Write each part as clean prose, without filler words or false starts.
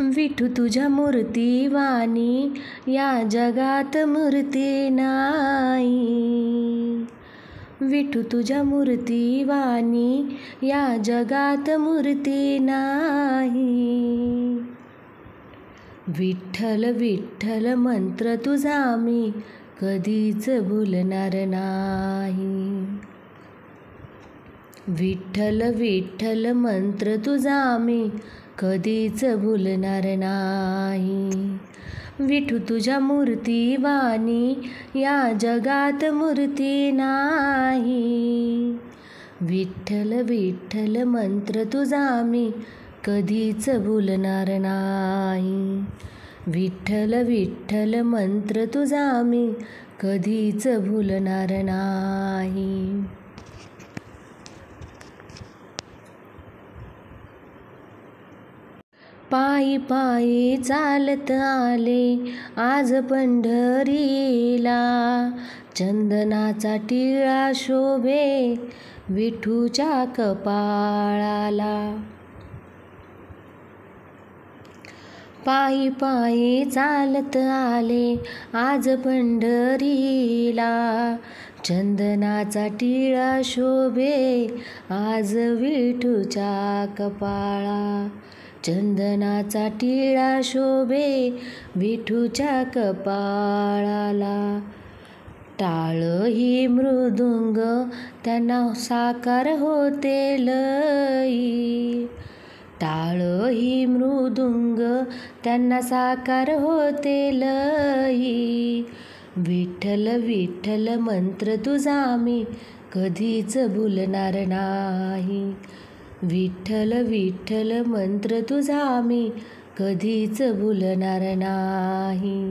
विठू तुझ्या मूर्तीवाणी या जगात मूर्ती नाही. विठू तुझ्या मूर्तीवाणी या जगात मूर्ती नाही. विठ्ठल विठ्ठल मंत्र तुझा मी कधीच भुलणार नाही. विठ्ठल विठ्ठल मंत्र तुझा मी कधीच भुलणार नाही. विठू तुझ्या मूर्तीवाणी या जगात मूर्ती नाही. विठ्ठल विठ्ठल मंत्र तुझा मी कधीच भुलणार नाही. विठ्ठल विठ्ठल मंत्र तुझा मी कधीच भुलणार नाही. पायी पायी चालत आले आज पंढरीला. चंदनाचा टिळा शोभे विठूच्या कपाळाला. पायी पायी चालत आले आज पंढरीला. चंदनाचा टिळा शोभे आज विठूच्या कपाळा. चंदनाचा टिळा शोभे विठूच्या कपाळाला. टाळ ही मृदुंग त्यांना साकार होते लई. टाळ ही मृदुंग त्यांना साकार होते लई. विठ्ठल विठ्ठल मंत्र तुझा मी कधीच भुलणार नाही. विठ्ठल विठ्ठल मंत्र तुझा मी कधीच भुलणार नाही.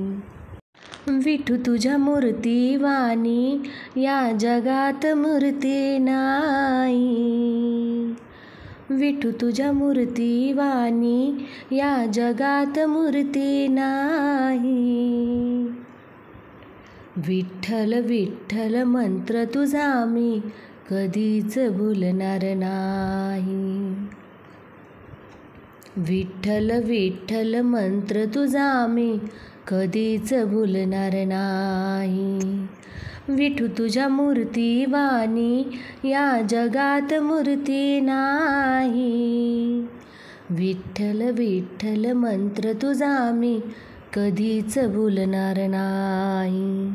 विठू तुझ्या मूर्तीवाणी या जगात मूर्ती नाही. विठू तुझ्या मूर्तीवाणी या जगात मूर्ती नाही. विठ्ठल विठ्ठल मंत्र तुझा मी कधीच भुलणार नाही. विठ्ठल विठ्ठल मंत्र तुझा मी कधीच भुलणार नाही. विठू तुझ्या मूर्तीवाणी या जगात मूर्ती नाही. विठ्ठल विठ्ठल मंत्र तुझा मी कधीच भुलणार नाही.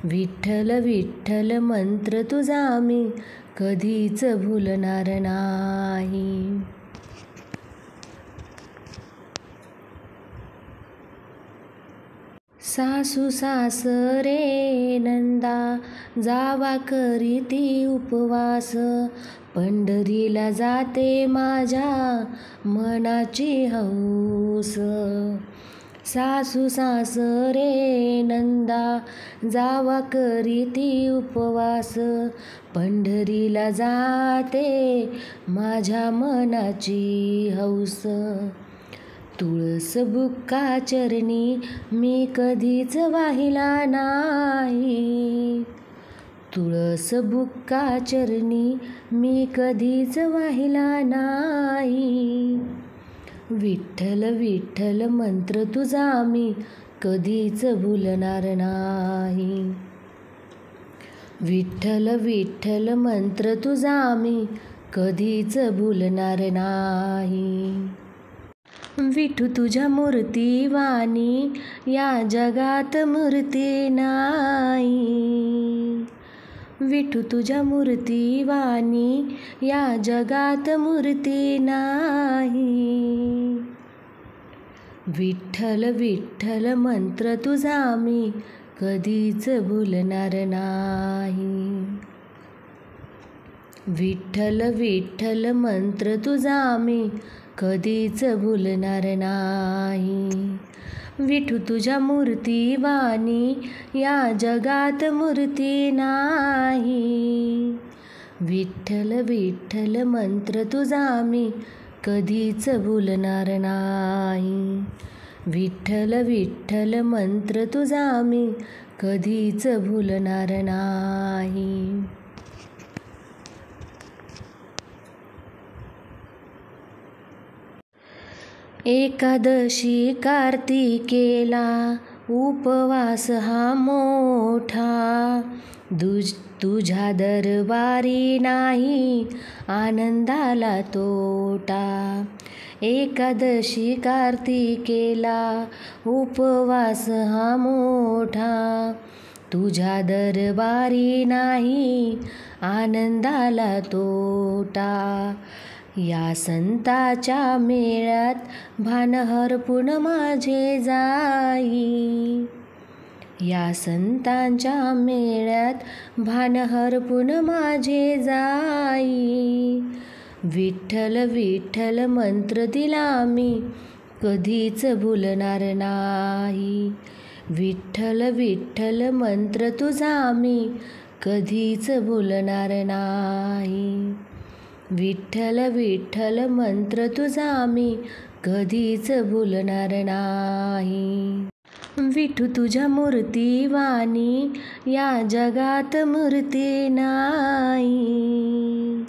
विठ्ठल विठ्ठल मंत्र तुझा मी कधीच भुलणार नाही. सासू सासरे नंदा जावा करीती उपवास. पंढरीला जाते माझ्या मनाची हौस. सासू सासरे नंदा जावा करीती उपवास. पंढरीला जाते माझ्या मनाची हौस. तुळस बुक्का चरणी मी कधीच वाहिला नाही. तुळस बुक्का चरणी मी कधीच वाहिला नाही. विठ्ठल विठ्ठल मंत्र तुझा मी कधीच भुलणार नाही. विठ्ठल विठ्ठल मंत्र तुझा मी कधीच भुलणार नाही. विठू तुझ्या मूर्तीवाणी या जगात मूर्ती नाही. विठू तुझ्या मूर्तीवाणी या जगात मूर्ती नाही. विठ्ठल विठ्ठल मंत्र तुझा मी कधीच भुलणार नाही. विठ्ठल विठ्ठल मंत्र तुझा मी कधीच भुलणार नाही. विठू तुझ्या मूर्तीवाणी या जगात मूर्ती नाही. विठ्ठल विठ्ठल मंत्र तुझा मी कधीच भुलणार नाही. विठ्ठल विठ्ठल मंत्र तुझा मी कधीच भुलणार नाही. एकादशी कार्तिकेला उपवास हा मोठा, तुझ्या दरबारी नाही आनंदाला तोटा. एकादशी कार्तिकेला उपवास हा मोठा, तुझ्या दरबारी नाही आनंदाला तोटा. या संताच्या मेळ्यात भान हरपून माझे जाई, या संतांच्या मेळ्यात भान हरपून माझे जाई. विठ्ठल विठ्ठल मंत्र दिला मी कधीच भुलणार नाही, विठ्ठल विठ्ठल मंत्र तुझा मी कधीच भुलणार नाही. विठ्ठल विठ्ठल मंत्र तुझा मी कधीच भुलणार नाही. विठू तुझ्या मूर्तीवाणी या जगात मूर्ती नाही,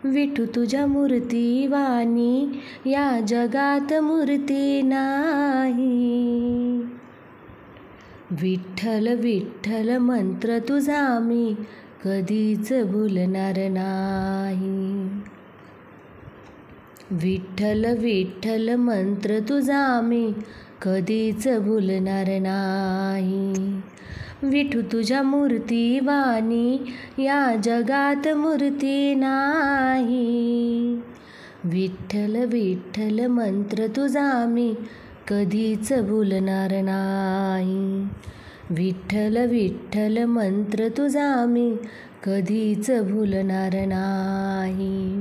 विठू तुझ्या मूर्तीवाणी या जगात मूर्ती नाही. विठ्ठल विठ्ठल मंत्र तुझा मी कधीच भुलणार नाही. विठ्ठल विठ्ठल मंत्र तुझा मी कधीच भुलणार नाही. विठू तुझ्या मूर्तीवाणी या जगात मूर्ती नाही. विठ्ठल विठ्ठल मंत्र तुझा मी कधीच भुलणार नाही. विठ्ठल विठ्ठल मंत्र तुझा मी कधीच भुलणार नाही.